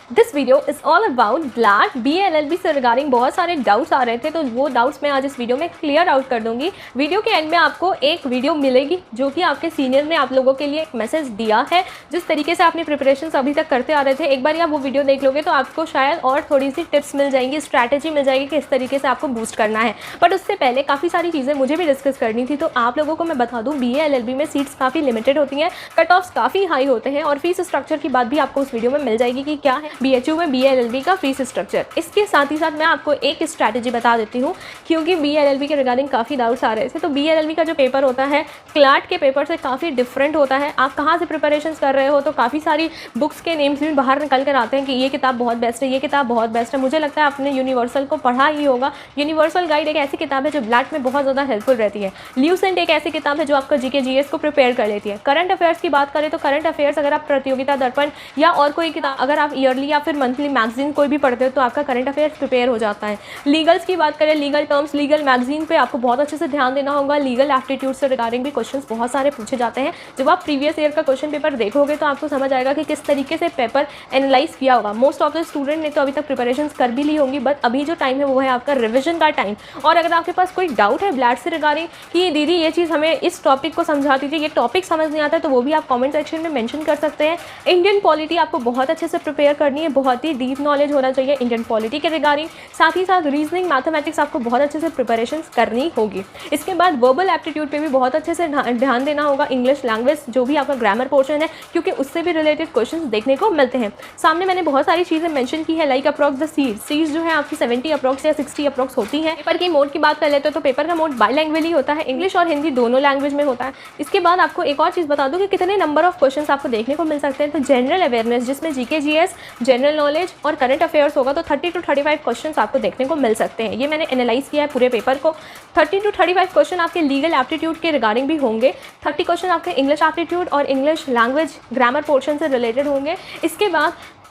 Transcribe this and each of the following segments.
This video is all about black BLLB से regarding बहुत सारे डाउट्स आ रहे थे, तो वो डाउट्स मैं आज इस वीडियो में क्लियर आउट कर दूंगी। वीडियो के एंड में आपको एक वीडियो मिलेगी जो कि आपके सीनियर ने आप लोगों के लिए एक मैसेज दिया है। जिस तरीके से आपने प्रिपरेशन अभी तक करते आ रहे थे, एक बार आप वो वीडियो देख लोगे तो आपको शायद और थोड़ी सी टिप्स मिल जाएंगी, स्ट्रैटेजी मिल जाएगी कि इस तरीके से आपको बूस्ट करना है। बट उससे पहले काफ़ी सारी चीज़ें मुझे भी डिस्कस करनी थी, तो आप लोगों को मैं बता दूँ BLLB में सीट्स काफ़ी लिमिटेड होती हैं, कट ऑफ्स काफ़ी हाई होते हैं और फीस स्ट्रक्चर की बात भी आपको उस वीडियो में मिल जाएगी कि क्या है BHU में BLLB का फीस स्ट्रक्चर। इसके साथ ही साथ मैं आपको एक स्ट्रैटेजी बता देती हूँ, क्योंकि BLLB के रिगार्डिंग काफ़ी डाउट्स आ रहे थे। तो BLLB का जो पेपर होता है क्लैट के पेपर से काफ़ी डिफरेंट होता है। आप कहाँ से प्रिपरेशन कर रहे हो, तो काफ़ी सारी बुक्स के नेम्स भी बाहर निकल कर आते हैं कि ये किताब बहुत बेस्ट है, ये किताब बहुत बेस्ट है। मुझे लगता है आपने यूनिवर्सल को पढ़ा ही होगा। यूनिवर्सल गाइड एक ऐसी किताब है जो ब्लैक में बहुत ज़्यादा हेल्पफुल रहती है। ल्यूसेंट एक ऐसी किताब है जो आपका GK GS को प्रिपेयर कर लेती है। करंट अफेयर्स की बात करें तो करंट अफेयर्स अगर आप प्रतियोगिता दर्पण या और कोई किताब, अगर आप ईयरली या फिर मंथली मैगजीन कोई भी पढ़ते हो तो आपका करंट अफेयर्स प्रिपेयर हो जाता है। लीगल्स की बात करें, लीगल टर्म्स, लीगल मैगजीन पे आपको बहुत अच्छे से ध्यान देना होगा। लीगल एप्टीट्यूड से रिगार्डिंग भी क्वेश्चंस बहुत सारे पूछे जाते हैं। जब आप प्रीवियस ईयर का क्वेश्चन पेपर देखोगे तो आपको समझ आएगा कि किस तरीके से पेपर एनालाइज किया होगा। मोस्ट ऑफ द स्टूडेंट ने तो अभी तक प्रिपरेशन कर भी ली होंगी, बट अभी जो टाइम है वो है आपका रिविजन का टाइम। और अगर आपके पास कोई डाउट है ब्लैट से रिगार्डिंग कि दीदी ये चीज़ हमें इस टॉपिक को समझा दीजिए, ये टॉपिक समझ नहीं आता है, तो वो भी आप कमेंट सेक्शन में मेंशन कर सकते हैं। इंडियन पॉलिटी आपको बहुत अच्छे से प्रिपेयर करनी है, बहुत ही डीप नॉलेज होना चाहिए इंडियन पॉलिटी के रिगार्डिंग। साथ ही साथ रीजनिंग, मैथमेटिक्स आपको बहुत अच्छे से प्रिपरेशन करनी होगी। इसके बाद वर्बल एप्टीट्यूड पे भी बहुत अच्छे से ध्यान देना होगा। इंग्लिश लैंग्वेज जो भी आपका ग्रामर पोर्शन है, क्योंकि उससे भी रिलेटेड क्वेश्चंस देखने को मिलते हैं। सामने मैंने बहुत सारी चीज़ें मेंशन की है, लाइक अप्रॉक्स द सीट्स जो है आपकी 70 अप्रॉक्स या 60 अप्रॉक्स होती है। पेपर की मोड की बात कर लेते हो तो पेपर का मोड बाईलैंग्वेज होता है, इंग्लिश और हिंदी दोनों लैंग्वेज में होता है। इसके बाद आपको एक और चीज़ बता दूं कि कितने नंबर ऑफ क्वेश्चंस आपको देखने को मिल सकते हैं। तो जनरल अवेयरनेस जिसमें GK GS, जनरल नॉलेज और करंट अफेयर्स होगा, तो 30 to 35 क्वेश्चंस आपको देखने को मिल सकते हैं। ये मैंने एनालाइज किया है पूरे पेपर को। 30 to 35 क्वेश्चन आपके लीगल एप्टीट्यूड के रिगार्डिंग भी होंगे। 30 क्वेश्चन आपके इंग्लिश एप्टीट्यूड और इंग्लिश लैंग्वेज ग्रामर पोर्शन से रिलेटेड होंगे।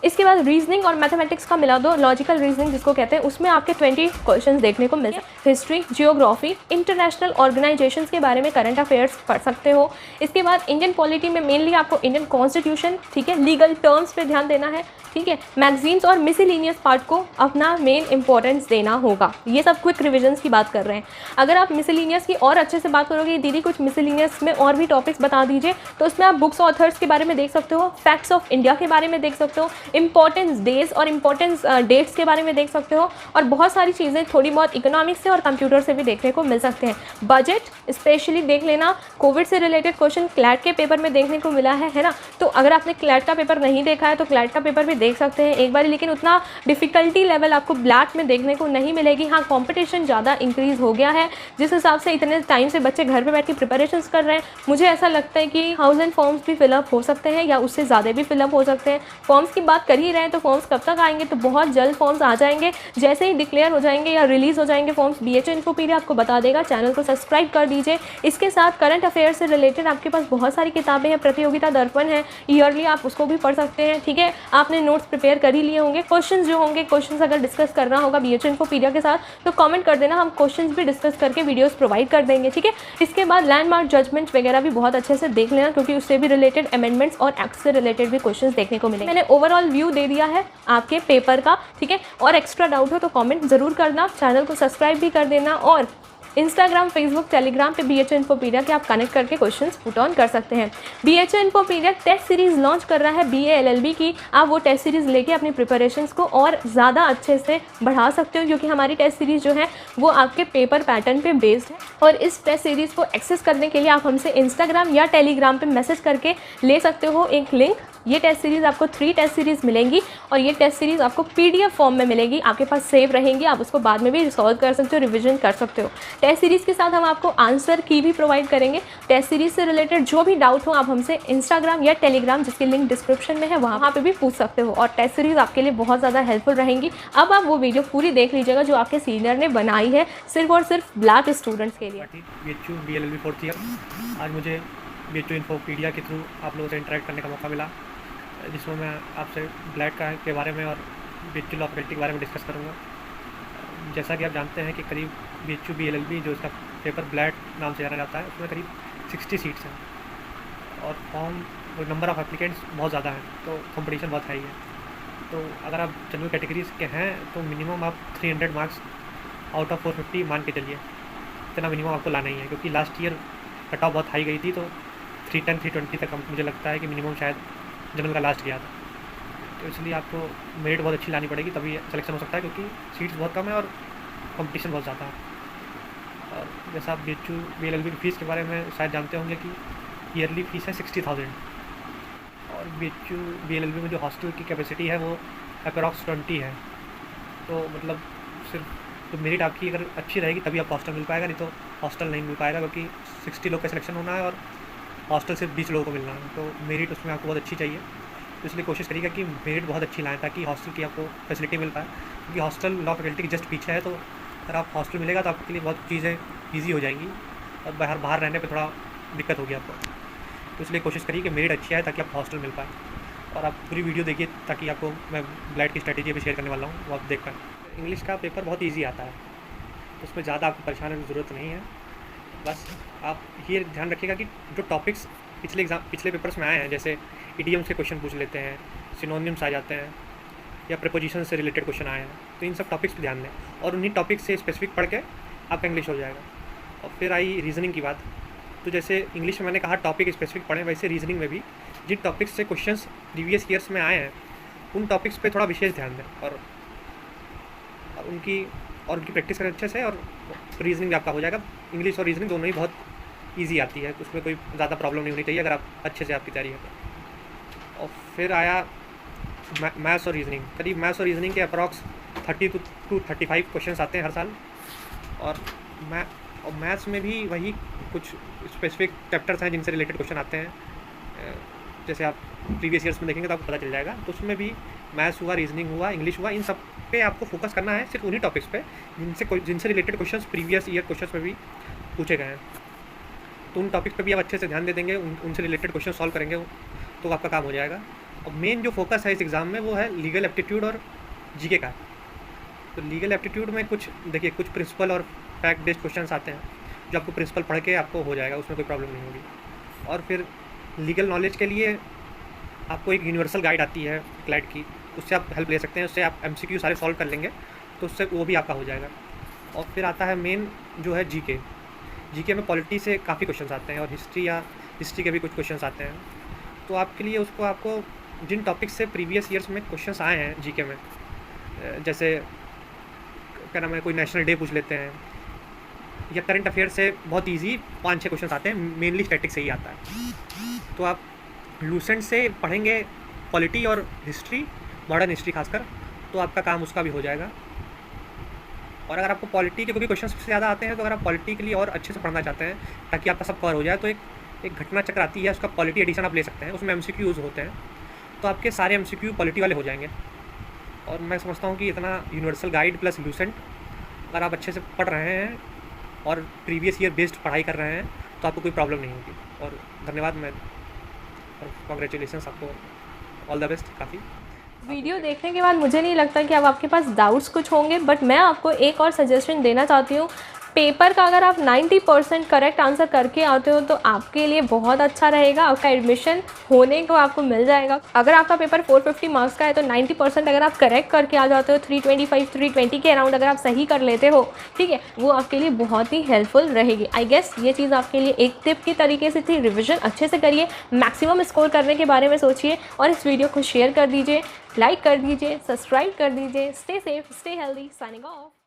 इसके बाद रीजनिंग और मैथमेटिक्स का मिला दो, लॉजिकल रीजनिंग जिसको कहते हैं, उसमें आपके 20 क्वेश्चंस देखने को मिलते हैं। हिस्ट्री, जियोग्राफी, इंटरनेशनल ऑर्गेनाइजेशंस के बारे में करंट अफेयर्स पढ़ सकते हो। इसके बाद इंडियन पॉलिटी में मेनली आपको इंडियन कॉन्स्टिट्यूशन, ठीक है, लीगल टर्म्स पे ध्यान देना है, ठीक है। मैगजीन्स और मिसलिनियस पार्ट को अपना मेन इंपॉर्टेंस देना होगा। ये सब क्विक रिविजन्स की बात कर रहे हैं। अगर आप मिसलिनियस की और अच्छे से बात करोगे, दीदी कुछ मिसलिनियस में और भी टॉपिक्स बता दीजिए, तो उसमें आप बुक्स ऑथर्स के बारे में देख सकते हो, फैक्ट्स ऑफ इंडिया के बारे में देख सकते हो, इंपॉर्टेंस डेज और इंपॉर्टेंस डेट्स के बारे में देख सकते हो, और बहुत सारी चीज़ें थोड़ी बहुत इकोनॉमिक्स से और कंप्यूटर से भी देखने को मिल सकते हैं। बजट स्पेशली देख लेना, कोविड से रिलेटेड क्वेश्चन क्लैट के पेपर में देखने को मिला है ना। तो अगर आपने क्लैट का पेपर नहीं देखा है तो क्लैट का पेपर भी देख सकते हैं एक बार, लेकिन उतना डिफ़िकल्टी लेवल आपको ब्लैक में देखने को नहीं मिलेगी। हाँ, कंपटीशन ज़्यादा इंक्रीज़ हो गया है, जिस हिसाब से इतने टाइम से बच्चे घर पे बैठ के प्रिपरेशन कर रहे हैं, मुझे ऐसा लगता है कि 1000 फॉर्म्स भी फिलअप हो सकते हैं या उससे ज़्यादा भी फिलअप हो सकते हैं। फॉर्म्स की बात कर ही रहे हैं तो फॉर्म्स कब तक आएंगे, तो बहुत जल्द फॉर्म्स आ जाएंगे। जैसे ही डिक्लेयर हो जाएंगे या रिलीज़ हो जाएंगे फॉर्म्स, BHU इन्फोपीडिया आपको बता देगा। चैनल को सब्सक्राइब कर दीजिए। इसके साथ करंट अफेयर्स से रिलेटेड आपके पास बहुत सारी किताबें हैं, प्रतियोगिता दर्पण है, ईयरली आप उसको भी पढ़ सकते हैं, ठीक है। आपने नोट्स प्रिपेयर कर ही लिए होंगे। क्वेश्चंस जो होंगे, क्वेश्चंस अगर डिस्कस करना होगा BHU इन्फोपीडिया के साथ तो कमेंट कर देना, हम क्वेश्चंस भी डिस्कस करके वीडियोस प्रोवाइड कर देंगे, ठीक है। इसके बाद लैंडमार्क जजमेंट वगैरह भी बहुत अच्छे से देख लेना, क्योंकि उससे भी रिलेटेड अमेंडमेंट्स और एक्ट से रिलेटेड भी क्वेश्चंस देखने को मिलेंगे। मैंने ओवरऑल व्यू दे दिया है आपके पेपर का, ठीक है। और एक्स्ट्रा डाउट हो तो कमेंट ज़रूर करना, चैनल को सब्सक्राइब भी कर देना, और इंस्टाग्राम, फेसबुक, टेलीग्राम पे BHU इन्फोपीडिया के आप कनेक्ट करके क्वेश्चंस पुट ऑन कर सकते हैं। BHU इन्फोपीडिया टेस्ट सीरीज़ लॉन्च कर रहा है BLLB की। आप वो टेस्ट सीरीज़ लेके अपनी प्रिपरेशंस को और ज़्यादा अच्छे से बढ़ा सकते हो, क्योंकि हमारी टेस्ट सीरीज़ जो है वो आपके पेपर पैटर्न पे बेस्ड है। और इस टेस्ट सीरीज़ को एक्सेस करने के लिए आप हमसे इंस्टाग्राम या टेलीग्राम पर मैसेज करके ले सकते हो एक लिंक। ये टेस्ट सीरीज़ आपको 3 टेस्ट सीरीज़ मिलेंगी, और ये टेस्ट सीरीज़ आपको PDF फॉर्म में मिलेगी, आपके पास सेव रहेंगी। आप उसको बाद में भी सॉल्व कर सकते हो, रिविजन कर सकते हो। टेस्ट सीरीज़ के साथ हम आपको आंसर की भी प्रोवाइड करेंगे। टेस्ट सीरीज़ से रिलेटेड जो भी डाउट हो आप हमसे इंस्टाग्राम या टेलीग्राम, जिसकी लिंक डिस्क्रिप्शन में है, वहाँ पे भी पूछ सकते हो, और टेस्ट सीरीज़ आपके लिए बहुत ज़्यादा हेल्पफुल रहेंगी। अब आप वो वीडियो पूरी देख लीजिएगा जो आपके सीनियर ने बनाई है, सिर्फ और सिर्फ ब्लैक स्टूडेंट्स के लिए। BHU BLLB 4th ईयर, आज मुझे BHU इन्फोपीडिया के थ्रू आप लोगों से इंटरेक्ट करने का मौका मिला, जिसमें मैं आपसे ब्लैक के बारे में और BHU लॉ फैकल्टी के बारे में डिस्कस करूँगा। जैसा कि आप जानते हैं कि करीब BHU BLLB जो इसका पेपर ब्लैक नाम से जाना जाता है, उसमें करीब 60 सीट्स हैं, और फॉर्म नंबर ऑफ़ एप्लीकेंट्स बहुत ज़्यादा हैं, तो कंपटीशन बहुत हाई है। तो अगर आप जनरल कैटेगरीज के हैं तो मिनिमम आप 300 मार्क्स आउट ऑफ 450 मान के चलिए, इतना मिनिमम आपको लाना ही है, क्योंकि लास्ट ईयर कट ऑफ बहुत हाई गई थी, तो 310 320 तक मुझे लगता है कि मिनिमम शायद जनरल का लास्ट गया था। तो इसलिए आपको मेरिट बहुत अच्छी लानी पड़ेगी, तभी सिलेक्शन हो सकता है, क्योंकि सीट्स बहुत कम है और कंपटीशन बहुत ज़्यादा है। और जैसा आप BHU-BLLB की फ़ीस के बारे में शायद जानते होंगे कि ईयरली फ़ीस है 60,000, और BHU-BLLB में जो हॉस्टल की कैपेसिटी है वो अप्रॉक्स 20 है। तो मतलब सिर्फ तो मेरिट आपकी अगर अच्छी रहेगी तभी आपको हॉस्टल मिल पाएगा, नहीं तो हॉस्टल नहीं मिल पाएगा, क्योंकि 60 लोग का सिलेक्शन होना है और हॉस्टल सिर्फ 20 लोगों को मिलना है। तो मेरिट उसमें आपको बहुत अच्छी चाहिए, तो इसलिए कोशिश करिएगा कि मेरिट बहुत अच्छी लाएँ ताकि हॉस्टल की आपको फैसिलिटी मिल पाए, क्योंकि हॉस्टल लॉ फैकल्टी के जस्ट पीछे है। तो अगर आप हॉस्टल मिलेगा तो आपके लिए बहुत चीज़ें ईजी हो जाएंगी, और बाहर रहने पे थोड़ा दिक्कत होगी आपको। तो इसलिए कोशिश करिए कि मेरिट अच्छी आए ताकि आपको हॉस्टल मिल पाए। और आप पूरी वीडियो देखिए ताकि आपको मैं ब्लाइट की स्ट्रैटेजी भी शेयर करने वाला हूँ, वो आप देख पाएँ। इंग्लिश का पेपर बहुत ईजी आता है, तो उसमें ज़्यादा आपको परेशान होने की ज़रूरत नहीं है। बस आप ये ध्यान रखिएगा कि जो टॉपिक्स पिछले पेपर्स में आए हैं, जैसे इडियम्स के क्वेश्चन पूछ लेते हैं, सिनोनिम्स आ जाते हैं, या प्रीपोजिशन से रिलेटेड क्वेश्चन आए हैं, तो इन सब टॉपिक्स पे ध्यान दें, और उन्हीं टॉपिक्स से स्पेसिफिक पढ़ के आपका इंग्लिश हो जाएगा। और फिर आई रीजनिंग की बात। तो जैसे इंग्लिश में मैंने कहा टॉपिक स्पेसिफिक पढ़ें, वैसे रीजनिंग में भी जिन टॉपिक्स से क्वेश्चंस प्रीवियस ईयर्स में आए हैं उन टॉपिक्स पे थोड़ा विशेष ध्यान दें, और उनकी प्रैक्टिस करें अच्छे से, और रीजनिंग भी आपका हो जाएगा। इंग्लिश और रीजनिंग दोनों ही बहुत ईजी आती है, तो उसमें कोई ज़्यादा प्रॉब्लम नहीं होनी चाहिए अगर आप अच्छे से आपकी तैयारी है तो। और फिर आया मैथ्स और रीजनिंग। करीब मैथ्स और रीजनिंग के अप्रॉक्स 30 to 35 क्वेश्चन आते हैं हर साल, और मैथ्स में भी वही कुछ स्पेसिफिक चैप्टर्स हैं जिनसे रिलेटेड क्वेश्चन आते हैं। जैसे आप प्रीवियस ईयर्स में देखेंगे तो आपको पता चल जाएगा। तो उसमें भी मैथ्स हुआ, रीजनिंग हुआ, इंग्लिश हुआ, इन सब पे आपको फोकस करना है, सिर्फ उन्हीं टॉपिक्स पे जिनसे related questions previous year questions में भी पूछे गए हैं। तो उन टॉपिक्स पे भी आप अच्छे से ध्यान दे देंगे, उनसे रिलेटेड क्वेश्चन सॉल्व करेंगे, तो आपका काम हो जाएगा। और मेन जो फोकस है इस एग्ज़ाम में वो है लीगल एप्टीट्यूड और जीके का। तो लीगल एप्टीट्यूड में कुछ देखिए, कुछ प्रिंसिपल और फैक्ट बेस्ड क्वेश्चंस आते हैं जो आपको प्रिंसिपल पढ़ के आपको हो जाएगा, उसमें कोई प्रॉब्लम नहीं होगी। और फिर लीगल नॉलेज के लिए आपको एक यूनिवर्सल गाइड आती है क्लाइट की, उससे आप हेल्प ले सकते हैं, उससे आप MCQ सारे सॉल्व कर लेंगे, तो उससे वो भी आपका हो जाएगा। और फिर आता है मेन जो है जीके में पॉलिटी से काफ़ी क्वेश्चंस आते हैं, और हिस्ट्री के भी कुछ क्वेश्चंस आते हैं। तो आपके लिए आपको जिन टॉपिक्स से प्रीवियस ईयर्स में क्वेश्चंस आए हैं जीके में, जैसे क्या नाम है, कोई नेशनल डे पूछ लेते हैं, या करंट अफेयर से बहुत ईजी 5-6 क्वेश्चन आते हैं, मेनली स्टैटिक से ही आता है। तो आप लूसेंट से पढ़ेंगे पॉलिटी और हिस्ट्री, मॉडर्न हिस्ट्री खासकर, तो आपका काम उसका भी हो जाएगा। और अगर आपको पॉलिटी के क्योंकि क्वेश्चन सबसे ज़्यादा आते हैं, तो अगर आप पॉलिटी के लिए और अच्छे से पढ़ना चाहते हैं ताकि आपका सब कवर हो जाए, तो एक घटना चक्र आती है, उसका पॉलिटी एडिशन आप ले सकते हैं, उसमें MCQ यूज़ होते हैं, तो आपके सारे MCQ पॉलिटी वाले हो जाएंगे। और मैं समझता हूँ कि इतना यूनिवर्सल गाइड प्लस लूसेंट अगर आप अच्छे से पढ़ रहे हैं और प्रीवियस ईयर बेस्ड पढ़ाई कर रहे हैं तो आपको कोई प्रॉब्लम नहीं होगी। और धन्यवाद, और कॉन्ग्रेचुलेसन्स आपको, ऑल द बेस्ट। काफ़ी वीडियो देखने के बाद मुझे नहीं लगता कि अब आपके पास डाउट्स कुछ होंगे, बट मैं आपको एक और सजेशन देना चाहती हूँ। पेपर का अगर आप 90% करेक्ट आंसर करके आते हो तो आपके लिए बहुत अच्छा रहेगा, आपका एडमिशन होने को आपको मिल जाएगा। अगर आपका पेपर 450 मार्क्स का है तो 90% अगर आप करेक्ट करके आ जाते हो, 325 320 के अराउंड अगर आप सही कर लेते हो, ठीक है, वो आपके लिए बहुत ही हेल्पफुल रहेगी। आई गेस ये चीज़ आपके लिए एक टिप की तरीके से थी। रिविजन अच्छे से करिए, मैक्सिमम स्कोर करने के बारे में सोचिए, और इस वीडियो को शेयर कर दीजिए, लाइक कर दीजिए, सब्सक्राइब कर दीजिए। Stay safe, stay healthy, signing off.